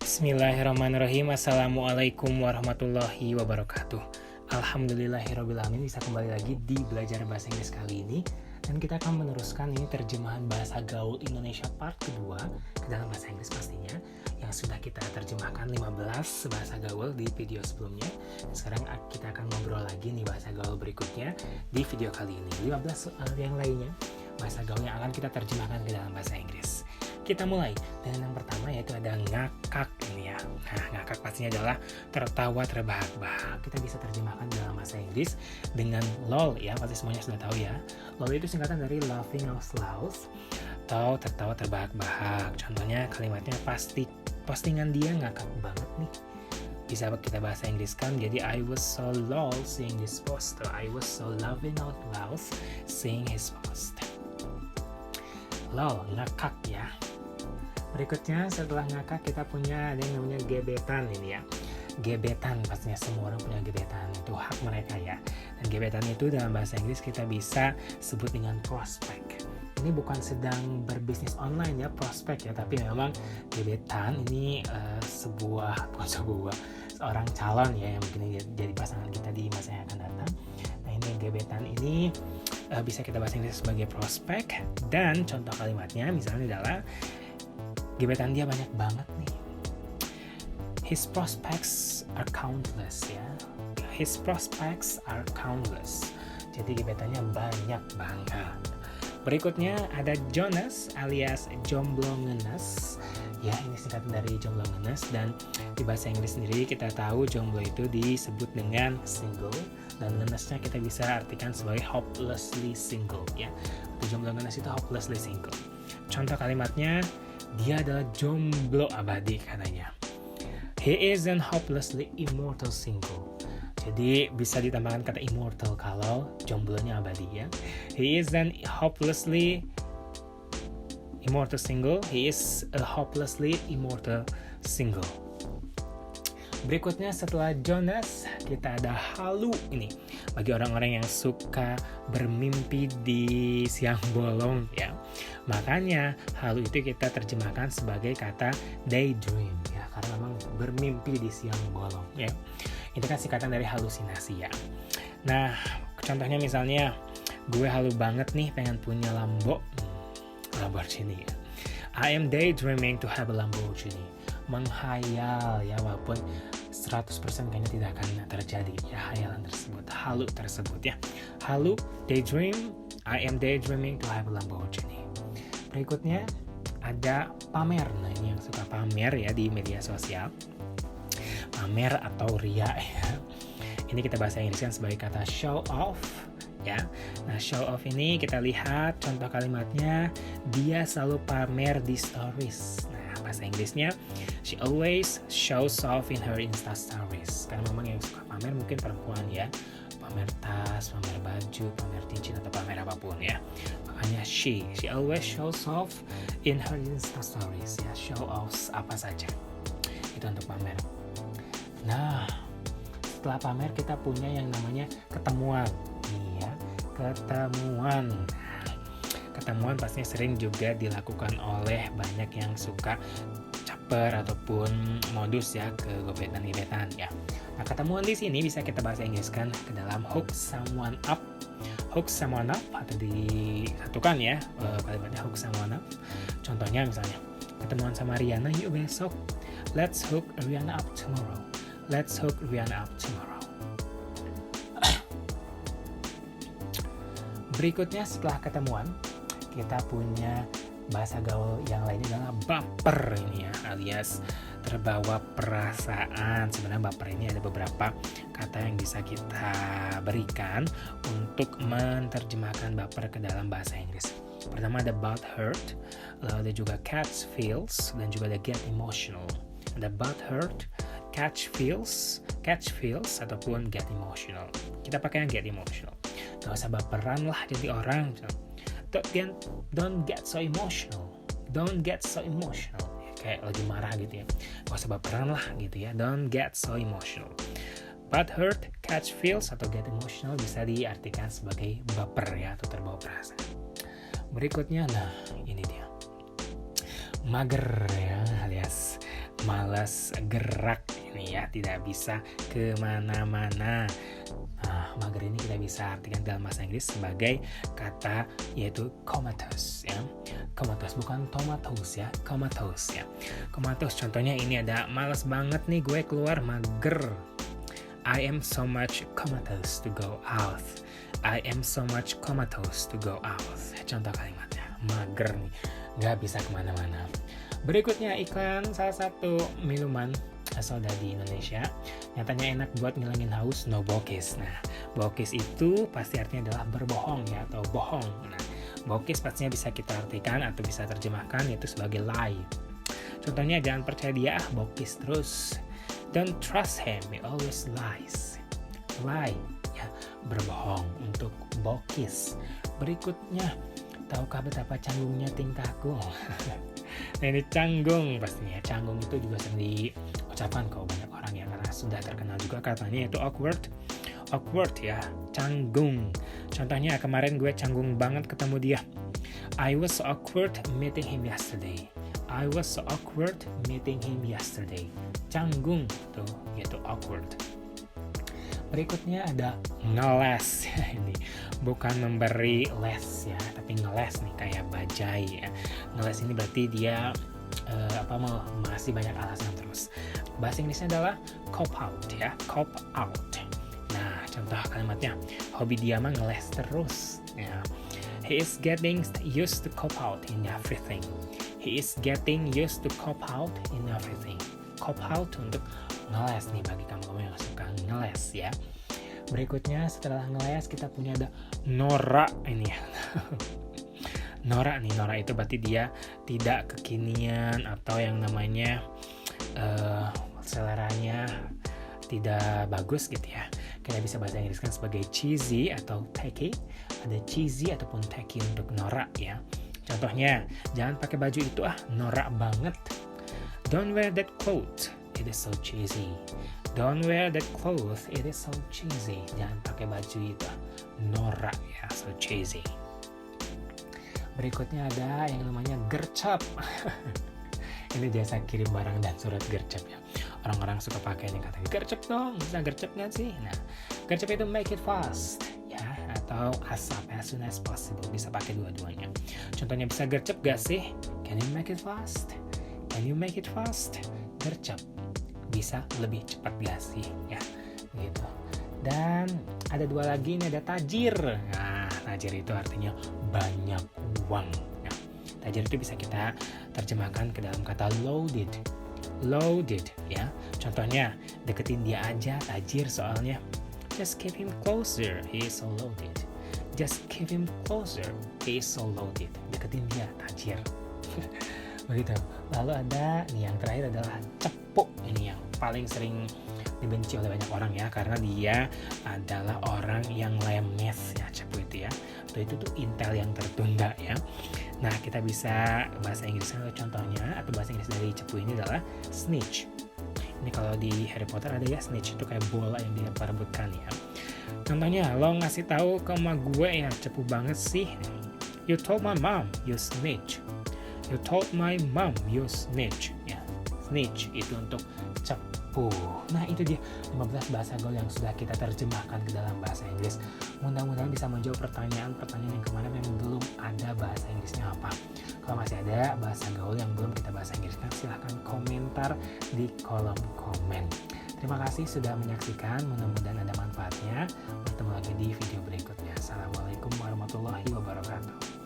Bismillahirrahmanirrahim. Assalamualaikum warahmatullahi wabarakatuh. Alhamdulillahirrahmanirrahim. Bisa kembali lagi di belajar bahasa Inggris kali ini. Dan kita akan meneruskan ini terjemahan bahasa gaul Indonesia part kedua ke dalam bahasa Inggris pastinya, yang sudah kita terjemahkan 15 bahasa gaul di video sebelumnya. Sekarang kita akan ngobrol lagi nih bahasa gaul berikutnya di video kali ini. 15 yang lainnya bahasa gaul yang akan kita terjemahkan ke dalam bahasa Inggris. Kita mulai dengan yang pertama, yaitu ada ngakak ini ya. Nah, ngakak pastinya adalah tertawa terbahak-bahak. Kita bisa terjemahkan dalam bahasa Inggris dengan LOL ya, pasti semuanya sudah tahu ya. LOL itu singkatan dari laughing out loud atau tertawa terbahak-bahak. Contohnya kalimatnya pasti postingan dia ngakak banget nih. Bisa kita bahasa Inggriskan jadi I was so lol seeing this post, or I was so laughing out loud seeing his post. LOL, ngakak ya. Berikutnya setelah ngakak kita punya ada yang namanya gebetan ini ya. Gebetan pastinya semua orang punya gebetan, itu hak mereka ya. Dan gebetan itu dalam bahasa Inggris kita bisa sebut dengan prospek. Ini bukan sedang berbisnis online ya, prospek ya, tapi memang gebetan ini seorang calon ya yang mungkin jadi pasangan kita di masa yang akan datang. Nah, ini gebetan ini bisa kita bahasa Inggris sebagai prospek, dan contoh kalimatnya misalnya adalah gebetan dia banyak banget nih. His prospects are countless ya. His prospects are countless. Jadi gebetannya banyak banget. Berikutnya ada Jonas alias jomblo ngenes. Ya, ini singkatan dari jomblo ngenes, dan di bahasa Inggris sendiri kita tahu jomblo itu disebut dengan single, dan ngenesnya kita bisa artikan sebagai hopelessly single ya. Jomblo ngenes itu hopelessly single. Contoh kalimatnya, dia adalah jomblo abadi katanya. He is an hopelessly immortal single. Jadi bisa ditambahkan kata immortal kalau jomblonya abadi ya. He is an hopelessly immortal single. He is a hopelessly immortal single. Berikutnya setelah Jonas kita ada Halu ini. Bagi orang-orang yang suka bermimpi di siang bolong ya. Makanya Halu itu kita terjemahkan sebagai kata daydream ya, karena memang bermimpi di siang bolong ya. Itu kan singkatan dari halusinasi ya. Nah, contohnya misalnya gue halu banget nih pengen punya Lamborghini ya. I am daydreaming to have a Lamborghini. Menghayal ya, walaupun 100% kayaknya tidak akan terjadi ya hayalan tersebut, halu tersebut ya. Halu, daydream, I am daydreaming to have a Lamborghini. Berikutnya ada pamer. Nah, ini yang suka pamer ya di media sosial. Pamer atau ria ya. Ini kita bahasa Inggriskan sebagai kata show off ya. Nah, show off ini kita lihat contoh kalimatnya, dia selalu pamer di stories. Nah, bahasa Inggrisnya she always shows off in her Insta stories. Karena memang yang suka pamer mungkin perempuan ya. Pamer tas, pamer baju, pamer cincin atau pamer apapun ya. Makanya she always shows off in her Insta stories ya. Show off apa saja. Itu untuk pamer. Nah, setelah pamer kita punya yang namanya ketemuan. Iya, ketemuan. Ketemuan pastinya sering juga dilakukan oleh banyak yang suka caper ataupun modus ya ke gebetan-gebetan ya. Nah, ketemuan di sini bisa kita bahasa Inggriskan ke dalam hook someone up. Hook someone up atau disatukan ya kalimatnya hook someone up. Contohnya misalnya, ketemuan sama Riana yuk besok. Let's hook Riana up tomorrow. Let's hook Riana up tomorrow. Berikutnya setelah ketemuan, kita punya bahasa gaul yang lainnya adalah baper ini ya, alias terbawa perasaan. Sebenarnya baper ini ada beberapa kata yang bisa kita berikan untuk menerjemahkan baper ke dalam bahasa Inggris. Pertama ada butthurt, lalu ada juga catch feels, dan juga ada get emotional. Ada butthurt, catch feels ataupun get emotional. Kita pakai yang get emotional. Gak usah baperan lah jadi orang. Don't get so emotional. Don't get so emotional. Kayak lagi marah gitu ya. Gak usah baperan lah gitu ya. Don't get so emotional. Butthurt, catch feels atau get emotional bisa diartikan sebagai baper ya, atau terbawa perasaan. Berikutnya, nah ini dia. Mager ya, alias malas gerak ini ya, tidak bisa kemana-mana. Nah, mager ini kita bisa artikan dalam bahasa Inggris sebagai kata yaitu comatose ya. Comatose bukan tomatoes ya, comatose ya. Comatose contohnya ini ada malas banget nih gue keluar, mager. I am so much comatose to go out. I am so much comatose to go out. Contoh kalimatnya, mager nih, nggak bisa kemana-mana. Berikutnya iklan salah satu minuman asal dari Indonesia. Nyatanya enak buat ngilangin haus, no bokis. Nah, bokis itu pasti artinya adalah berbohong ya, atau bohong. Nah, bokis pastinya bisa kita artikan atau bisa terjemahkan yaitu sebagai lie. Contohnya, jangan percaya dia, bokis terus. Don't trust him, he always lies. Lie, ya, berbohong untuk bokis. Berikutnya, tahukah betapa canggungnya tingkahku? Nah, ini canggung pastinya. Canggung itu juga sering diucapkan kalau banyak orang ya, karena sudah terkenal juga katanya itu awkward ya, canggung. Contohnya kemarin gue canggung banget ketemu dia. I was so awkward meeting him yesterday. I was so awkward meeting him yesterday. Canggung tuh gitu, awkward. Berikutnya ada ngeles. Ini bukan memberi les ya, tapi ngeles nih kayak bajai ya. Ngeles ini berarti dia masih banyak alasan terus. Bahasa Inggrisnya adalah cop out ya, cop out. Nah, contoh kalimatnya, hobi dia mah ngeles terus ya. He is getting used to cop out in everything. He is getting used to cop out in everything. Cop out untuk ngeles nih bagi kamu yang suka ngeles ya. Berikutnya setelah ngeles kita punya ada norak ini ya. Norak itu berarti dia tidak kekinian atau yang namanya seleranya tidak bagus gitu ya. Kita bisa bahasa Inggriskan sebagai cheesy atau tacky. Ada cheesy ataupun tacky untuk norak ya. Contohnya, jangan pakai baju itu norak banget. Don't wear that clothes, it is so cheesy. Don't wear that clothes, it is so cheesy. Jangan pakai baju itu norak ya, so cheesy. Berikutnya ada yang namanya gercep. Ini jasa kirim barang dan surat gercep ya. Orang-orang suka pakai ini kata gercep dong, bisa gercep nggak sih? Nah, gercep itu make it fast ya, atau ASAP, as soon as possible. Bisa pakai dua-duanya. Contohnya, bisa gercep gak sih? Can you make it fast? Can you make it fast? Gercep. Bisa lebih cepat gak sih? Ya, gitu. Dan ada dua lagi, ini ada tajir. Nah, tajir itu artinya banyak uang. Nah, tajir itu bisa kita terjemahkan ke dalam kata loaded. Loaded ya. Contohnya, deketin dia aja, tajir soalnya. Just keep him closer, he is so loaded. Just keep him closer, he is so loaded. Deketin dia, tajir. Begitu. Lalu ada nih yang terakhir adalah cepu. Ini yang paling sering dibenci oleh banyak orang ya, karena dia adalah orang yang lemes ya, cepu itu ya. Atau itu tuh intel yang tertunda ya. Nah, kita bisa bahasa Inggrisnya contohnya, atau bahasa Inggris dari cepu ini adalah snitch. Ini kalau di Harry Potter ada ya, snitch itu kayak bola yang diperebutkan ya. Contohnya, lo ngasih tahu ke emak gue ya, cepu banget sih. You told my mom, you snitch. You told my mom, you snitch. Ya, snitch itu untuk cepu. Nah, itu dia 15 bahasa gaul yang sudah kita terjemahkan ke dalam bahasa Inggris. Mudah-mudahan bisa menjawab pertanyaan-pertanyaan yang kemarin yang belum ada bahasa Inggrisnya apa. Kalau masih ada bahasa gaul yang belum kita bahasa Inggriskan, silahkan komentar di kolom komen. Terima kasih sudah menyaksikan, mudah-mudahan ada manfaatnya. Bertemu lagi di video berikutnya. Assalamualaikum warahmatullahi wabarakatuh.